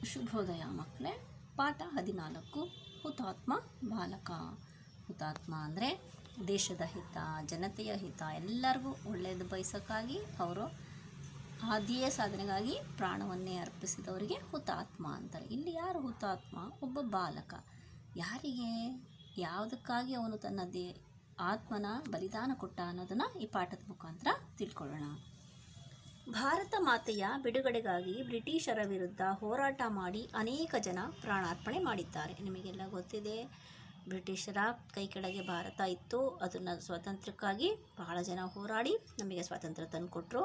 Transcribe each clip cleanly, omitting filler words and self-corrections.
ಶುಭೋದಯ ಮಕ್ಕಳೇ. ಪಾಠ 14 ಹುತಾತ್ಮ ಬಾಲಕ. ಹುತಾತ್ಮ ಅಂದರೆ ದೇಶದ ಹಿತ, ಜನತೆಯ ಹಿತ, ಎಲ್ಲರಿಗೂ ಒಳ್ಳೆಯದು ಬಯಸೋಕ್ಕಾಗಿ ಅವರು ಆದಿಯ ಸಾಧನೆಗಾಗಿ ಪ್ರಾಣವನ್ನೇ ಅರ್ಪಿಸಿದವರಿಗೆ ಹುತಾತ್ಮ ಅಂತಾರೆ. ಇಲ್ಲಿ ಯಾರು ಹುತಾತ್ಮ? ಒಬ್ಬ ಬಾಲಕ. ಯಾರಿಗೆ, ಯಾವುದಕ್ಕಾಗಿ ಅವನು ತನ್ನ ಆತ್ಮನ ಬಲಿದಾನ ಕೊಟ್ಟ ಅನ್ನೋದನ್ನು ಈ ಪಾಠದ ಮುಖಾಂತರ ತಿಳ್ಕೊಳ್ಳೋಣ. ಭಾರತ ಮಾತೆಯ ಬಿಡುಗಡೆಗಾಗಿ ಬ್ರಿಟಿಷರ ವಿರುದ್ಧ ಹೋರಾಟ ಮಾಡಿ ಅನೇಕ ಜನ ಪ್ರಾಣಾರ್ಪಣೆ ಮಾಡಿದ್ದಾರೆ. ನಿಮಗೆಲ್ಲ ಗೊತ್ತಿದೆ, ಬ್ರಿಟಿಷರ ಕೈ ಕೆಳಗೆ ಭಾರತ ಇತ್ತು. ಅದನ್ನು ಸ್ವಾತಂತ್ರ್ಯಕ್ಕಾಗಿ ಬಹಳ ಜನ ಹೋರಾಡಿ ನಮಗೆ ಸ್ವಾತಂತ್ರ್ಯ ತಂದುಕೊಟ್ರು.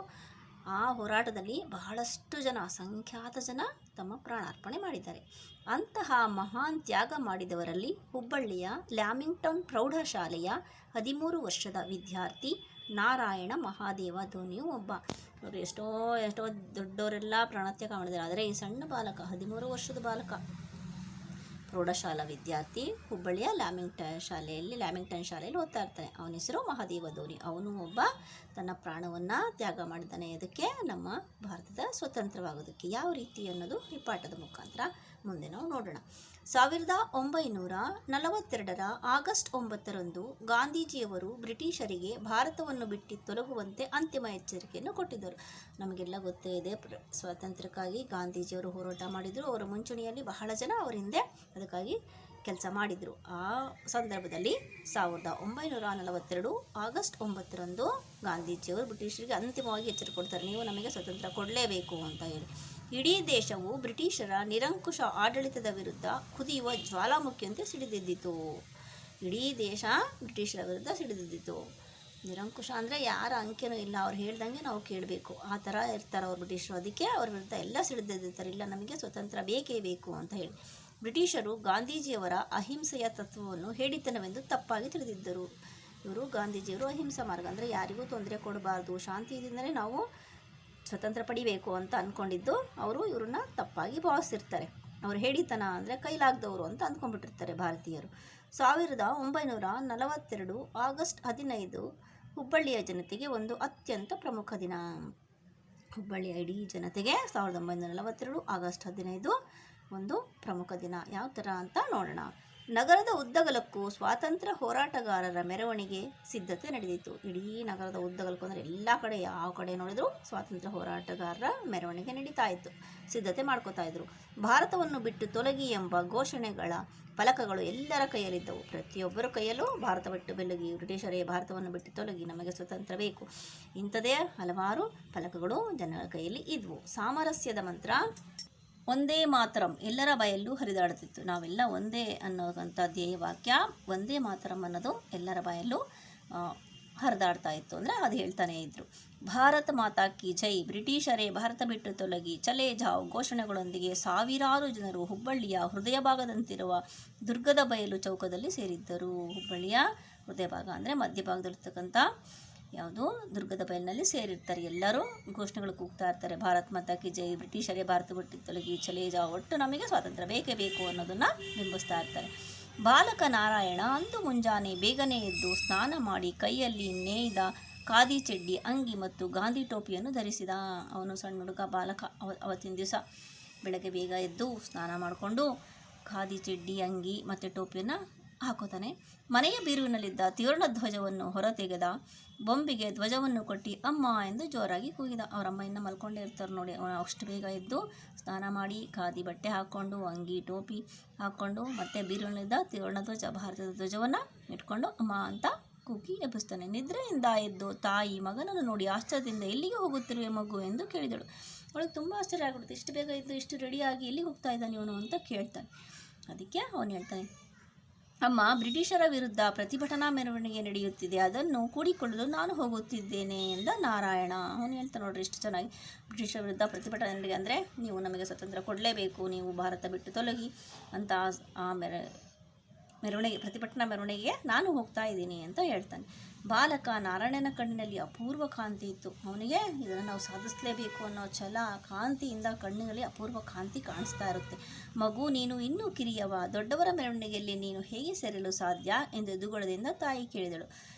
ಆ ಹೋರಾಟದಲ್ಲಿ ಬಹಳಷ್ಟು ಜನ, ಅಸಂಖ್ಯಾತ ಜನ ತಮ್ಮ ಪ್ರಾಣಾರ್ಪಣೆ ಮಾಡಿದ್ದಾರೆ. ಅಂತಹ ಮಹಾನ್ ತ್ಯಾಗ ಮಾಡಿದವರಲ್ಲಿ ಹುಬ್ಬಳ್ಳಿಯ ಲ್ಯಾಮಿಂಗ್ಟನ್ ಪ್ರೌಢಶಾಲೆಯ 13 ವರ್ಷದ ವಿದ್ಯಾರ್ಥಿ ನಾರಾಯಣ ಮಹಾದೇವ ಧೋನಿಯು ಒಬ್ಬ. ಅವರು ಎಷ್ಟೋ ದೊಡ್ಡವರೆಲ್ಲ ಪ್ರಾಣತ್ಯಾಗ ಮಾಡಿದ್ದಾರೆ, ಆದರೆ ಈ ಸಣ್ಣ ಬಾಲಕ, 13 ವರ್ಷದ ಬಾಲಕ, ಪ್ರೌಢಶಾಲಾ ವಿದ್ಯಾರ್ಥಿ, ಹುಬ್ಬಳ್ಳಿಯ ಲ್ಯಾಮಿಂಗ್ಟನ್ ಶಾಲೆಯಲ್ಲಿ ಓದ್ತಾ ಇರ್ತಾನೆ. ಅವನ ಹೆಸರು ಮಹಾದೇವ ಧೋನಿ. ಅವನು ಒಬ್ಬ ತನ್ನ ಪ್ರಾಣವನ್ನು ತ್ಯಾಗ ಮಾಡಿದ್ದಾನೆ. ಅದಕ್ಕೆ ನಮ್ಮ ಭಾರತದ ಸ್ವತಂತ್ರವಾಗೋದಕ್ಕೆ ಯಾವ ರೀತಿ ಅನ್ನೋದು ಈ ಪಾಠದ ಮುಖಾಂತರ ಮುಂದೆ ನಾವು ನೋಡೋಣ. 1942 ಆಗಸ್ಟ್ 9ರಂದು ಗಾಂಧೀಜಿಯವರು ಬ್ರಿಟಿಷರಿಗೆ ಭಾರತವನ್ನು ಬಿಟ್ಟು ತೊಲಗುವಂತೆ ಅಂತಿಮ ಎಚ್ಚರಿಕೆಯನ್ನು ಕೊಟ್ಟಿದ್ದರು. ನಮಗೆಲ್ಲ ಗೊತ್ತೇ ಇದೆ, ಸ್ವಾತಂತ್ರ್ಯಕ್ಕಾಗಿ ಗಾಂಧೀಜಿಯವರು ಹೋರಾಟ ಮಾಡಿದರು. ಅವರ ಮುಂಚೂಣಿಯಲ್ಲಿ ಬಹಳ ಜನ ಅವರ ಹಿಂದೆ ಅದಕ್ಕಾಗಿ ಕೆಲಸ ಮಾಡಿದರು. ಆ ಸಂದರ್ಭದಲ್ಲಿ 1942 ಆಗಸ್ಟ್ 9ರಂದು ಗಾಂಧೀಜಿಯವರು ಬ್ರಿಟಿಷರಿಗೆ ಅಂತಿಮವಾಗಿ ಎಚ್ಚರಿಕೆ ಕೊಡ್ತಾರೆ, ನೀವು ನಮಗೆ ಸ್ವತಂತ್ರ ಕೊಡಲೇಬೇಕು ಅಂತ ಹೇಳಿ. ಇಡೀ ದೇಶವು ಬ್ರಿಟಿಷರ ನಿರಂಕುಶ ಆಡಳಿತದ ವಿರುದ್ಧ ಕುದಿಯುವ ಜ್ವಾಲಾಮುಖಿಯಂತೆ ಸಿಡಿದೆದ್ದಿತು. ಇಡೀ ದೇಶ ಬ್ರಿಟಿಷರ ವಿರುದ್ಧ ಸಿಡಿದೆದ್ದಿತು. ನಿರಂಕುಶ ಅಂದರೆ ಯಾರ ಅಂಕೆನೂ ಇಲ್ಲ, ಅವ್ರು ಹೇಳ್ದಂಗೆ ನಾವು ಕೇಳಬೇಕು, ಆ ಥರ ಇರ್ತಾರೆ ಅವ್ರು ಬ್ರಿಟಿಷರು. ಅದಕ್ಕೆ ಅವ್ರ ವಿರುದ್ಧ ಎಲ್ಲ ಸಿಡಿದೆದ್ದಿರ್ತಾರೆ, ಇಲ್ಲ ನಮಗೆ ಸ್ವತಂತ್ರ ಬೇಕೇ ಬೇಕು ಅಂತ ಹೇಳಿ. ಬ್ರಿಟಿಷರು ಗಾಂಧೀಜಿಯವರ ಅಹಿಂಸೆಯ ತತ್ವವನ್ನು ಹೇಡಿತನವೆಂದು ತಪ್ಪಾಗಿ ತಿಳಿದಿದ್ದರು. ಇವರು ಗಾಂಧೀಜಿಯವರು ಅಹಿಂಸಾ ಮಾರ್ಗ ಅಂದರೆ ಯಾರಿಗೂ ತೊಂದರೆ ಕೊಡಬಾರ್ದು, ಶಾಂತಿಯಿಂದಲೇ ನಾವು ಸ್ವತಂತ್ರ ಪಡಿಬೇಕು ಅಂತ ಅಂದ್ಕೊಂಡಿದ್ದು ಅವರು ಇವ್ರನ್ನ ತಪ್ಪಾಗಿ ಭಾವಿಸಿರ್ತಾರೆ. ಅವರು ಹೇಡಿತನ ಅಂದರೆ ಕೈಲಾಗದವರು ಅಂತ ಅಂದ್ಕೊಂಡ್ಬಿಟ್ಟಿರ್ತಾರೆ ಭಾರತೀಯರು. 1942 ಆಗಸ್ಟ್ 15 ಹುಬ್ಬಳ್ಳಿಯ ಜನತೆಗೆ ಒಂದು ಅತ್ಯಂತ ಪ್ರಮುಖ ದಿನ. ಹುಬ್ಬಳ್ಳಿಯ ಇಡೀ ಜನತೆಗೆ 1942 ಆಗಸ್ಟ್ 15 ಒಂದು ಪ್ರಮುಖ ದಿನ. ಯಾವ ಥರ ಅಂತ ನೋಡೋಣ. ನಗರದ ಉದ್ದಗಲಕ್ಕೂ ಸ್ವಾತಂತ್ರ್ಯ ಹೋರಾಟಗಾರರ ಮೆರವಣಿಗೆ ಸಿದ್ಧತೆ ನಡೆದಿತ್ತು. ಇಡೀ ನಗರದ ಉದ್ದಗಲಕ್ಕೂ ಅಂದರೆ ಎಲ್ಲ ಕಡೆ, ಯಾವ ಕಡೆ ನೋಡಿದ್ರು ಸ್ವಾತಂತ್ರ್ಯ ಹೋರಾಟಗಾರರ ಮೆರವಣಿಗೆ ನಡೀತಾ ಇತ್ತು, ಸಿದ್ಧತೆ ಮಾಡ್ಕೋತಾ ಇದ್ರು. ಭಾರತವನ್ನು ಬಿಟ್ಟು ತೊಲಗಿ ಎಂಬ ಘೋಷಣೆಗಳ ಫಲಕಗಳು ಎಲ್ಲರ ಕೈಯಲ್ಲಿದ್ದವು. ಪ್ರತಿಯೊಬ್ಬರ ಕೈಯಲ್ಲೂ ಭಾರತ ಬಿಟ್ಟು ಬೆಲಗಿ, ಬ್ರಿಟಿಷರೇ ಭಾರತವನ್ನು ಬಿಟ್ಟು ತೊಲಗಿ, ನಮಗೆ ಸ್ವತಂತ್ರ ಬೇಕು, ಇಂಥದೇ ಹಲವಾರು ಫಲಕಗಳು ಜನರ ಕೈಯಲ್ಲಿ ಇದ್ವು. ಸಾಮರಸ್ಯದ ಮಂತ್ರ ಒಂದೇ ಮಾತರಂ ಎಲ್ಲರ ಬಾಯಲ್ಲೂ ಹರಿದಾಡುತ್ತಿತ್ತು. ನಾವೆಲ್ಲ ಒಂದೇ ಅನ್ನೋಂಥ ಧ್ಯೇಯ ವಾಕ್ಯ ಒಂದೇ ಮಾತರಂ ಅನ್ನೋದು ಎಲ್ಲರ ಬಾಯಲ್ಲೂ ಹರಿದಾಡ್ತಾ ಇತ್ತು, ಅಂದರೆ ಅದು ಹೇಳ್ತಾನೇ ಇದ್ರು. ಭಾರತ ಮಾತಾ ಕಿ ಜೈ, ಬ್ರಿಟಿಷರೇ ಭಾರತ ಬಿಟ್ಟು ತೊಲಗಿ, ಚಲೇ ಜಾವ್ ಘೋಷಣೆಗಳೊಂದಿಗೆ ಸಾವಿರಾರು ಜನರು ಹುಬ್ಬಳ್ಳಿಯ ಹೃದಯ ಭಾಗದಂತಿರುವ ದುರ್ಗದ ಬಯಲು ಚೌಕದಲ್ಲಿ ಸೇರಿದ್ದರು. ಹುಬ್ಬಳ್ಳಿಯ ಹೃದಯ ಭಾಗ ಅಂದರೆ ಮಧ್ಯಭಾಗದಲ್ಲಿರ್ತಕ್ಕಂಥ ಯಾವುದು ದುರ್ಗದ ಬಯಲಿನಲ್ಲಿ ಸೇರಿರ್ತಾರೆ. ಎಲ್ಲರೂ ಘೋಷಣೆಗಳು ಕೂಗ್ತಾ ಇರ್ತಾರೆ, ಭಾರತ್ ಮಾತಾ ಕಿ ಜೈ, ಬ್ರಿಟಿಷರೇ ಭಾರತ ಬಿಟ್ಟು ತೊಲಗಿ, ಚಲೇ ಜಾವ್, ಒಟ್ಟು ನಮಗೆ ಸ್ವಾತಂತ್ರ್ಯ ಬೇಕೇ ಬೇಕು ಅನ್ನೋದನ್ನು ಬಿಂಬಿಸ್ತಾ ಇರ್ತಾರೆ. ಬಾಲಕ ನಾರಾಯಣ ಅಂದು ಮುಂಜಾನೆ ಬೇಗನೆ ಎದ್ದು ಸ್ನಾನ ಮಾಡಿ ಕೈಯಲ್ಲಿ ನೇಯ್ದ ಖಾದಿ ಚಡ್ಡಿ, ಅಂಗಿ ಮತ್ತು ಗಾಂಧಿ ಟೋಪಿಯನ್ನು ಧರಿಸಿದ. ಅವನು ಸಣ್ಣ ಹುಡುಗ ಬಾಲಕ. ಅವತ್ತಿನ ದಿವಸ ಬೆಳಗ್ಗೆ ಬೇಗ ಎದ್ದು ಸ್ನಾನ ಮಾಡಿಕೊಂಡು ಖಾದಿ ಚಡ್ಡಿ, ಅಂಗಿ ಮತ್ತು ಟೋಪಿಯನ್ನು ಹಾಕೋತಾನೆ. ಮನೆಯ ಬೀರುವಿನಲ್ಲಿದ್ದ ತ್ರಿವರ್ಣ ಧ್ವಜವನ್ನು ಹೊರತೆಗೆದ. ಬೊಂಬಿಗೆ ಧ್ವಜವನ್ನು ಕೊಟ್ಟು ಅಮ್ಮ ಎಂದು ಜೋರಾಗಿ ಕೂಗಿದ. ಅವರಮ್ಮ ಇನ್ನು ಮಲ್ಕೊಂಡೇ ಇರ್ತಾರೆ ನೋಡಿ. ಅವನು ಅಷ್ಟು ಬೇಗ ಎದ್ದು ಸ್ನಾನ ಮಾಡಿ ಖಾದಿ ಬಟ್ಟೆ ಹಾಕ್ಕೊಂಡು, ಅಂಗಿ ಟೋಪಿ ಹಾಕ್ಕೊಂಡು, ಮತ್ತೆ ಬೀರುವಿನಲ್ಲಿದ್ದ ತ್ರಿವರ್ಣ ಧ್ವಜ, ಭಾರತದ ಧ್ವಜವನ್ನು ಇಟ್ಕೊಂಡು ಅಮ್ಮ ಅಂತ ಕೂಗಿ ಎಬ್ಬಿಸ್ತಾನೆ. ನಿದ್ರೆಯಿಂದ ಎದ್ದು ತಾಯಿ ಮಗನನ್ನು ನೋಡಿ ಆಶ್ಚರ್ಯದಿಂದ ಎಲ್ಲಿಗೆ ಹೋಗುತ್ತಿರುವೆ ಮಗು ಎಂದು ಕೇಳಿದಳು. ಅವಳಿಗೆ ತುಂಬ ಆಶ್ಚರ್ಯ ಆಗಿಬಿಡುತ್ತೆ, ಇಷ್ಟು ಬೇಗ ಎದ್ದು ಇಷ್ಟು ರೆಡಿಯಾಗಿ ಎಲ್ಲಿಗೆ ಹೋಗ್ತಾ ಇದ್ದಾನೆ ಇವನು ಅಂತ ಕೇಳ್ತಾನೆ. ಅದಕ್ಕೆ ಅವನು ಹೇಳ್ತಾನೆ, ಅಮ್ಮ, ಬ್ರಿಟಿಷರ ವಿರುದ್ಧ ಪ್ರತಿಭಟನಾ ಮೆರವಣಿಗೆ ನಡೆಯುತ್ತಿದೆ, ಅದನ್ನು ಕೂಡಿಕೊಳ್ಳಲು ನಾನು ಹೋಗುತ್ತಿದ್ದೇನೆ ಎಂದ ನಾರಾಯಣ. ಅವನು ಹೇಳ್ತಾನೆ ನೋಡ್ರಿ ಎಷ್ಟು ಚೆನ್ನಾಗಿ, ಬ್ರಿಟಿಷರ ವಿರುದ್ಧ ಪ್ರತಿಭಟನೆ ಅಂದರೆ ನೀವು ನಮಗೆ ಸ್ವತಂತ್ರ ಕೊಡಲೇಬೇಕು, ನೀವು ಭಾರತ ಬಿಟ್ಟು ತೊಲಗಿ ಅಂತ ಆ ಪ್ರತಿಭಟನಾ ಮೆರವಣಿಗೆಗೆ ನಾನು ಹೋಗ್ತಾ ಇದ್ದೀನಿ ಅಂತ ಹೇಳ್ತಾನೆ. ಬಾಲಕ ನಾರಾಯಣನ ಕಣ್ಣಿನಲ್ಲಿ ಅಪೂರ್ವ ಕಾಂತಿ ಇತ್ತು. ಅವನಿಗೆ ಇದನ್ನು ನಾವು ಸಾಧಿಸಲೇಬೇಕು ಅನ್ನೋ ಛಲ, ಕಾಂತಿಯಿಂದ ಕಣ್ಣಿನಲ್ಲಿ ಅಪೂರ್ವ ಕಾಂತಿ ಕಾಣಿಸ್ತಾ ಇರುತ್ತೆ. ಮಗು, ನೀನು ಇನ್ನೂ ಕಿರಿಯವ, ದೊಡ್ಡವರ ಮೆರವಣಿಗೆಯಲ್ಲಿ ನೀನು ಹೇಗೆ ಸೇರಲು ಸಾಧ್ಯ ಎಂದು ದುಗುಡದಿಂದ ತಾಯಿ ಕೇಳಿದಳು.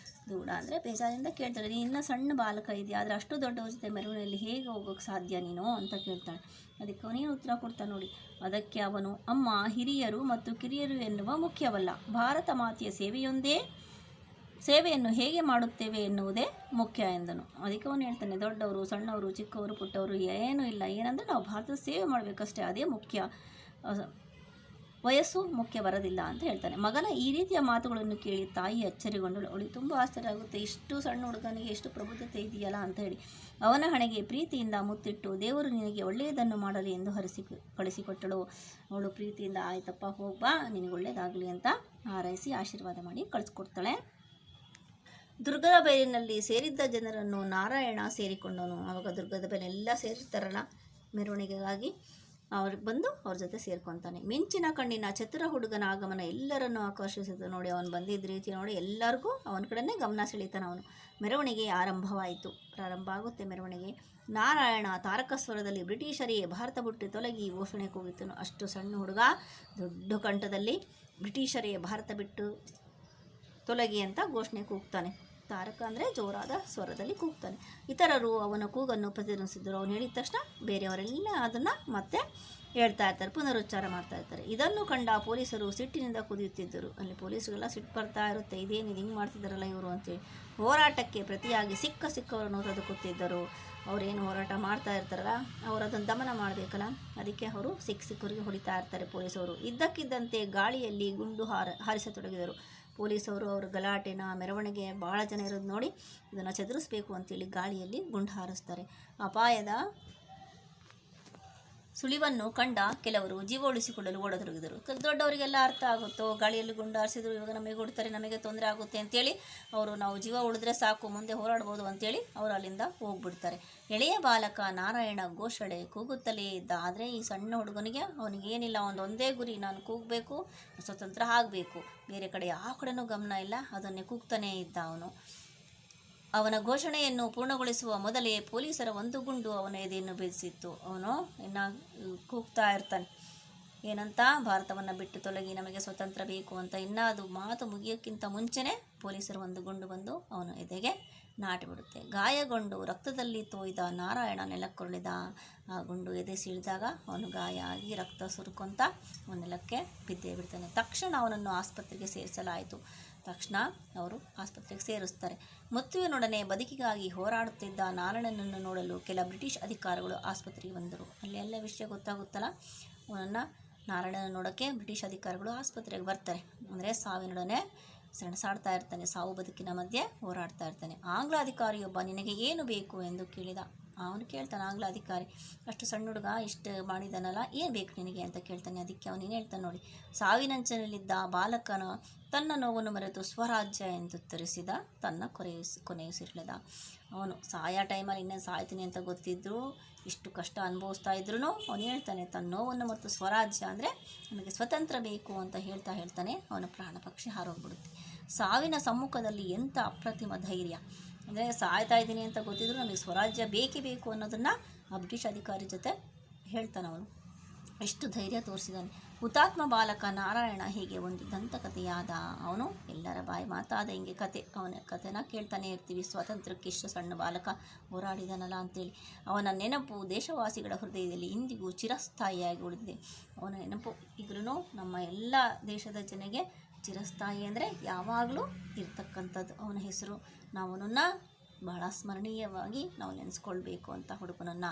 ದೂಡ ಅಂದರೆ ಬೇಜಾರಿಂದ ಕೇಳ್ತಾಳೆ, ನೀನು ಇನ್ನೂ ಸಣ್ಣ ಬಾಲಕ ಇದೆಯಾ, ಆದರೆ ಅಷ್ಟು ದೊಡ್ಡವ್ರ ಜೊತೆ ಮೆರವಣಿಗೆಯಲ್ಲಿ ಹೇಗೆ ಹೋಗೋಕ್ಕೆ ಸಾಧ್ಯ ನೀನು ಅಂತ ಕೇಳ್ತಾಳೆ. ಅದಕ್ಕೆ ಅವನೇನು ಉತ್ತರ ಕೊಡ್ತಾನೆ ನೋಡಿ. ಅದಕ್ಕೆ ಅವನು, ಅಮ್ಮ, ಹಿರಿಯರು ಮತ್ತು ಕಿರಿಯರು ಎನ್ನುವ ಮುಖ್ಯವಲ್ಲ, ಭಾರತ ಮಾತೆಯ ಸೇವೆಯನ್ನು ಹೇಗೆ ಮಾಡುತ್ತೇವೆ ಎನ್ನುವುದೇ ಮುಖ್ಯ ಎಂದನು. ಅದಕ್ಕೆ ಅವನು ಹೇಳ್ತಾನೆ, ದೊಡ್ಡವರು, ಸಣ್ಣವರು, ಚಿಕ್ಕವರು, ಪುಟ್ಟವರು ಏನೂ ಇಲ್ಲ, ಏನಂದರೆ ನಾವು ಭಾರತದ ಸೇವೆ ಮಾಡಬೇಕಷ್ಟೇ, ಅದೇ ಮುಖ್ಯ, ವಯಸ್ಸು ಮುಖ್ಯ ಬರೋದಿಲ್ಲ ಅಂತ ಹೇಳ್ತಾನೆ. ಮಗನ ಈ ರೀತಿಯ ಮಾತುಗಳನ್ನು ಕೇಳಿ ತಾಯಿ ಅಚ್ಚರಿಗೊಂಡಳು. ಅವಳಿಗೆ ತುಂಬ ಆಶ್ಚರ್ಯ ಆಗುತ್ತೆ, ಇಷ್ಟು ಸಣ್ಣ ಹುಡುಗನಿಗೆ ಎಷ್ಟು ಪ್ರಬುದ್ಧತೆ ಇದೆಯಲ್ಲ ಅಂತ ಹೇಳಿ. ಅವನ ಹಣೆಗೆ ಪ್ರೀತಿಯಿಂದ ಮುತ್ತಿಟ್ಟು, ದೇವರು ನಿನಗೆ ಒಳ್ಳೆಯದನ್ನು ಮಾಡಲಿ ಎಂದು ಕಳಿಸಿಕೊಟ್ಟಳು. ಅವಳು ಪ್ರೀತಿಯಿಂದ, ಆಯ್ತಪ್ಪ ಹೋಗ್ಬಾ, ನಿನಗೆ ಒಳ್ಳೆಯದಾಗಲಿ ಅಂತ ಹಾರೈಸಿ ಆಶೀರ್ವಾದ ಮಾಡಿ ಕಳಿಸ್ಕೊಡ್ತಾಳೆ. ದುರ್ಗದ ಬೈಲಿನಲ್ಲಿ ಸೇರಿದ್ದ ಜನರನ್ನು ನಾರಾಯಣ ಸೇರಿಕೊಂಡನು. ಆವಾಗ ದುರ್ಗದ ಬೈಲೆಲ್ಲ ಸೇರಿರ್ತಾರಲ್ಲ ಮೆರವಣಿಗೆಗಾಗಿ, ಅವ್ರಿಗೆ ಬಂದು ಅವ್ರ ಜೊತೆ ಸೇರ್ಕೊತಾನೆ. ಮಿಂಚಿನ ಕಣ್ಣಿನ ಚತುರ ಹುಡುಗನ ಆಗಮನ ಎಲ್ಲರನ್ನೂ ಆಕರ್ಷಿಸಿತು. ನೋಡಿ, ಅವನು ಬಂದಿದ್ದ ರೀತಿ ನೋಡಿ ಎಲ್ಲರಿಗೂ ಅವನ ಕಡೆನೇ ಗಮನ ಸೆಳೀತಾನೆ ಅವನು. ಮೆರವಣಿಗೆ ಆರಂಭವಾಯಿತು. ಪ್ರಾರಂಭ ಆಗುತ್ತೆ ಮೆರವಣಿಗೆ. ನಾರಾಯಣ ತಾರಕಸ್ವರದಲ್ಲಿ ಬ್ರಿಟಿಷರೇ ಭಾರತ ಬಿಟ್ಟು ತೊಲಗಿ ಘೋಷಣೆ ಕೂಗಿತನು. ಅಷ್ಟು ಸಣ್ಣ ಹುಡುಗ ದೊಡ್ಡ ಕಂಠದಲ್ಲಿ ಬ್ರಿಟಿಷರೇ ಭಾರತ ಬಿಟ್ಟು ತೊಲಗಿ ಅಂತ ಘೋಷಣೆ ಕೂಗ್ತಾನೆ. ತಾರಕ ಅಂದರೆ ಜೋರಾದ ಸ್ವರದಲ್ಲಿ ಕೂಗ್ತಾನೆ. ಇತರರು ಅವನ ಕೂಗನ್ನು ಪ್ರತಿಧ್ವನಿಸಿದರು. ಅವನು ಹೇಳಿದ ತಕ್ಷಣ ಬೇರೆಯವರೆಲ್ಲ ಅದನ್ನು ಮತ್ತೆ ಹೇಳ್ತಾ ಇರ್ತಾರೆ, ಪುನರುಚ್ಚಾರ ಮಾಡ್ತಾ ಇರ್ತಾರೆ. ಇದನ್ನು ಕಂಡ ಪೊಲೀಸರು ಸಿಟ್ಟಿನಿಂದ ಕುದಿಯುತ್ತಿದ್ದರು. ಅಲ್ಲಿ ಪೊಲೀಸರಿಗೆಲ್ಲ ಸಿಟ್ಟು ಬರ್ತಾ ಇರುತ್ತೆ, ಇದೇನಿದು ಹಿಂಗೆ ಮಾಡ್ತಿದ್ದಾರಲ್ಲ ಇವರು ಅಂತೇಳಿ. ಹೋರಾಟಕ್ಕೆ ಪ್ರತಿಯಾಗಿ ಸಿಕ್ಕವರನ್ನು ತೆಗೆದುಕೊತ್ತಿದ್ದರು. ಅವರೇನು ಹೋರಾಟ ಮಾಡ್ತಾ ಇರ್ತಾರಲ್ಲ, ಅವರು ಅದನ್ನು ದಮನ ಮಾಡಬೇಕಲ್ಲ, ಅದಕ್ಕೆ ಅವರು ಸಿಕ್ಕವರಿಗೆ ಹೊಡಿತಾ ಇರ್ತಾರೆ ಪೊಲೀಸವರು. ಇದ್ದಕ್ಕಿದ್ದಂತೆ ಗಾಳಿಯಲ್ಲಿ ಗುಂಡು ಹಾರಿಸತೊಡಗಿದರು. ಪೊಲೀಸವರು ಅವ್ರ ಗಲಾಟೆನ, ಮೆರವಣಿಗೆ ಭಾಳ ಜನ ಇರೋದು ನೋಡಿ ಇದನ್ನು ಚದುರಿಸ್ಬೇಕು ಅಂತೇಳಿ ಗಾಳಿಯಲ್ಲಿ ಗುಂಡು ಹಾರಿಸ್ತಾರೆ. ಅಪಾಯದ ಸುಳಿವನ್ನು ಕಂಡ ಕೆಲವರು ಜೀವ ಉಳಿಸಿಕೊಳ್ಳಲು ಓಡತೊಡಗಿದರು. ದೊಡ್ಡವರಿಗೆಲ್ಲ ಅರ್ಥ ಆಗುತ್ತೋ, ಗಾಳಿಯಲ್ಲಿ ಗುಂಡು ಹಾರಿಸಿದ್ರು, ಇವಾಗ ನಮಗೆ ಹೊಡ್ತಾರೆ, ನಮಗೆ ತೊಂದರೆ ಆಗುತ್ತೆ ಅಂತೇಳಿ ನಾವು ಜೀವ ಉಳಿದ್ರೆ ಸಾಕು, ಮುಂದೆ ಹೋರಾಡ್ಬೋದು ಅಂತೇಳಿ ಅವರು ಅಲ್ಲಿಂದ ಹೋಗ್ಬಿಡ್ತಾರೆ. ಎಳೆಯ ಬಾಲಕ ನಾರಾಯಣ ಘೋಷಣೆ ಕೂಗುತ್ತಲೇ ಇದ್ದ. ಆದರೆ ಈ ಸಣ್ಣ ಹುಡುಗನಿಗೆ ಅವನಿಗೇನಿಲ್ಲ, ಒಂದೇ ಗುರಿ, ನಾನು ಕೂಗಬೇಕು, ಸ್ವತಂತ್ರ ಆಗಬೇಕು, ಬೇರೆ ಕಡೆ ಯಾವ ಕಡೆನೂ ಗಮನ ಇಲ್ಲ, ಅದನ್ನೇ ಕೂಗ್ತಾನೇ ಇದ್ದ ಅವನು. ಅವನ ಘೋಷಣೆಯನ್ನು ಪೂರ್ಣಗೊಳಿಸುವ ಮೊದಲೇ ಪೊಲೀಸರ ಒಂದು ಗುಂಡು ಅವನ ಎದೆಯನ್ನು ಬೇಯಿಸಿತ್ತು. ಅವನು ಇನ್ನು ಕೂಗ್ತಾ ಇರ್ತಾನೆ, ಏನಂತ, ಭಾರತವನ್ನು ಬಿಟ್ಟು ತೊಲಗಿ, ನಮಗೆ ಸ್ವತಂತ್ರ ಬೇಕು ಅಂತ. ಇನ್ನು ಅದು ಮಾತು ಮುಗಿಯೋಕ್ಕಿಂತ ಮುಂಚೆನೇ ಪೊಲೀಸರ ಒಂದು ಗುಂಡು ಬಂದು ಅವನ ಎದೆಗೆ ನಾಟಿಬಿಡುತ್ತೆ. ಗಾಯಗೊಂಡು ರಕ್ತದಲ್ಲಿ ತೋಯ್ದ ನಾರಾಯಣ ನೆಲಕ್ಕುರುಳಿದ. ಆ ಗುಂಡು ಎದೆ ಸೀಳಿದಾಗ ಅವನು ಗಾಯ ಆಗಿ ರಕ್ತ ಸುರುಕೊಂತ ಅವನ ನೆಲಕ್ಕೆ ಬಿದ್ದೇ ಬಿಡ್ತಾನೆ. ತಕ್ಷಣ ಅವನನ್ನು ಆಸ್ಪತ್ರೆಗೆ ಸೇರಿಸಲಾಯಿತು. ತಕ್ಷಣ ಅವರು ಆಸ್ಪತ್ರೆಗೆ ಸೇರಿಸ್ತಾರೆ. ಮೃತ್ಯುವಿನೊಡನೆ ಬದುಕಿಗಾಗಿ ಹೋರಾಡುತ್ತಿದ್ದ ನಾರಾಯಣನನ್ನು ನೋಡಲು ಕೆಲ ಬ್ರಿಟಿಷ್ ಅಧಿಕಾರಿಗಳು ಆಸ್ಪತ್ರೆಗೆ ಬಂದರು. ಅಲ್ಲಿ ಎಲ್ಲ ವಿಷಯ ಗೊತ್ತಾಗುತ್ತಲ್ಲ, ಅವನನ್ನು ನಾರಾಯಣನ ನೋಡೋಕ್ಕೆ ಬ್ರಿಟಿಷ್ ಅಧಿಕಾರಿಗಳು ಆಸ್ಪತ್ರೆಗೆ ಬರ್ತಾರೆ. ಅಂದರೆ ಸಾವಿನೊಡನೆ ಸೆಣಸಾಡ್ತಾ ಇರ್ತಾನೆ, ಸಾವು ಬದುಕಿನ ಮಧ್ಯೆ ಹೋರಾಡ್ತಾ ಇರ್ತಾನೆ. ಆಂಗ್ಲ ಅಧಿಕಾರಿಯೊಬ್ಬ, ನಿನಗೆ ಏನು ಬೇಕು ಎಂದು ಕೇಳಿದ. ಅವನು ಕೇಳ್ತಾನೆ, ಆಂಗ್ಲ ಅಧಿಕಾರಿ, ಅಷ್ಟು ಸಣ್ಣ ಹುಡುಗ ಇಷ್ಟು ಮಾಡಿದಾನಲ್ಲ, ಏನು ಬೇಕು ನಿನಗೆ ಅಂತ ಕೇಳ್ತಾನೆ. ಅದಕ್ಕೆ ಅವನೇನು ಹೇಳ್ತಾನೆ ನೋಡಿ, ಸಾವಿನಂಚಿನಲ್ಲಿದ್ದ ಬಾಲಕನ ತನ್ನ ನೋವನ್ನು ಮರೆತು ಸ್ವರಾಜ್ಯ ಎಂದು ಉತ್ತರಿಸಿದ, ತನ್ನ ಕೊನೆಯುಸಿರೆಳೆದ. ಅವನು ಸಾಯೋ ಟೈಮಲ್ಲಿ ಇನ್ನೇನು ಸಾಯ್ತೀನಿ ಅಂತ ಗೊತ್ತಿದ್ರು, ಇಷ್ಟು ಕಷ್ಟ ಅನುಭವಿಸ್ತಾ ಇದ್ರೂ ಅವನು ಹೇಳ್ತಾನೆ, ತನ್ನ ನೋವನ್ನು ಮತ್ತು ಸ್ವರಾಜ್ಯ ಅಂದರೆ ನಮಗೆ ಸ್ವತಂತ್ರ ಬೇಕು ಅಂತ ಹೇಳ್ತಾನೆ ಅವನ ಪ್ರಾಣ ಪಕ್ಷಿ ಹಾರೋಗ್ಬಿಡುತ್ತೆ. ಸಾವಿನ ಸಮ್ಮುಖದಲ್ಲಿ ಎಂಥ ಅಪ್ರತಿಮ ಧೈರ್ಯ! ಅಂದರೆ ಸಾಯ್ತಾ ಇದ್ದೀನಿ ಅಂತ ಗೊತ್ತಿದ್ರು ನಮಗೆ ಸ್ವರಾಜ್ಯ ಬೇಕೇ ಬೇಕು ಅನ್ನೋದನ್ನು ಆ ಬ್ರಿಟಿಷ್ ಅಧಿಕಾರಿ ಜೊತೆ ಹೇಳ್ತಾನೆ ಅವನು. ಎಷ್ಟು ಧೈರ್ಯ ತೋರಿಸಿದ್ದಾನೆ. ಹುತಾತ್ಮ ಬಾಲಕ ನಾರಾಯಣ ಹೀಗೆ ಒಂದು ದಂತಕಥೆಯಾದ. ಅವನು ಎಲ್ಲರ ಬಾಯಿ ಮಾತಾದ ಹಿಂಗೆ ಅವನ ಕಥೆನ ಕೇಳ್ತಾನೆ ಇರ್ತೀವಿ. ಸ್ವಾತಂತ್ರ್ಯಕ್ಕೆ ಇಷ್ಟು ಸಣ್ಣ ಬಾಲಕ ಹೋರಾಡಿದನಲ್ಲ ಅಂತೇಳಿ. ಅವನ ನೆನಪು ದೇಶವಾಸಿಗಳ ಹೃದಯದಲ್ಲಿ ಇಂದಿಗೂ ಚಿರಸ್ಥಾಯಿಯಾಗಿ ಉಳಿದಿದೆ. ಅವನ ನೆನಪು ಈಗಲೂ ನಮ್ಮ ಎಲ್ಲ ದೇಶದ ಜನಗೆ ಚಿರಸ್ಥಾಯಿ ಅಂದರೆ ಯಾವಾಗಲೂ ಇರ್ತಕ್ಕಂಥದ್ದು. ಅವನ ಹೆಸರು ನಾವು ಅವನನ್ನು ಬಹಳ ಸ್ಮರಣೀಯವಾಗಿ ನಾವು ನೆನೆಸ್ಕೊಳ್ಬೇಕು ಅಂತ ಹುಡುಗನನ್ನು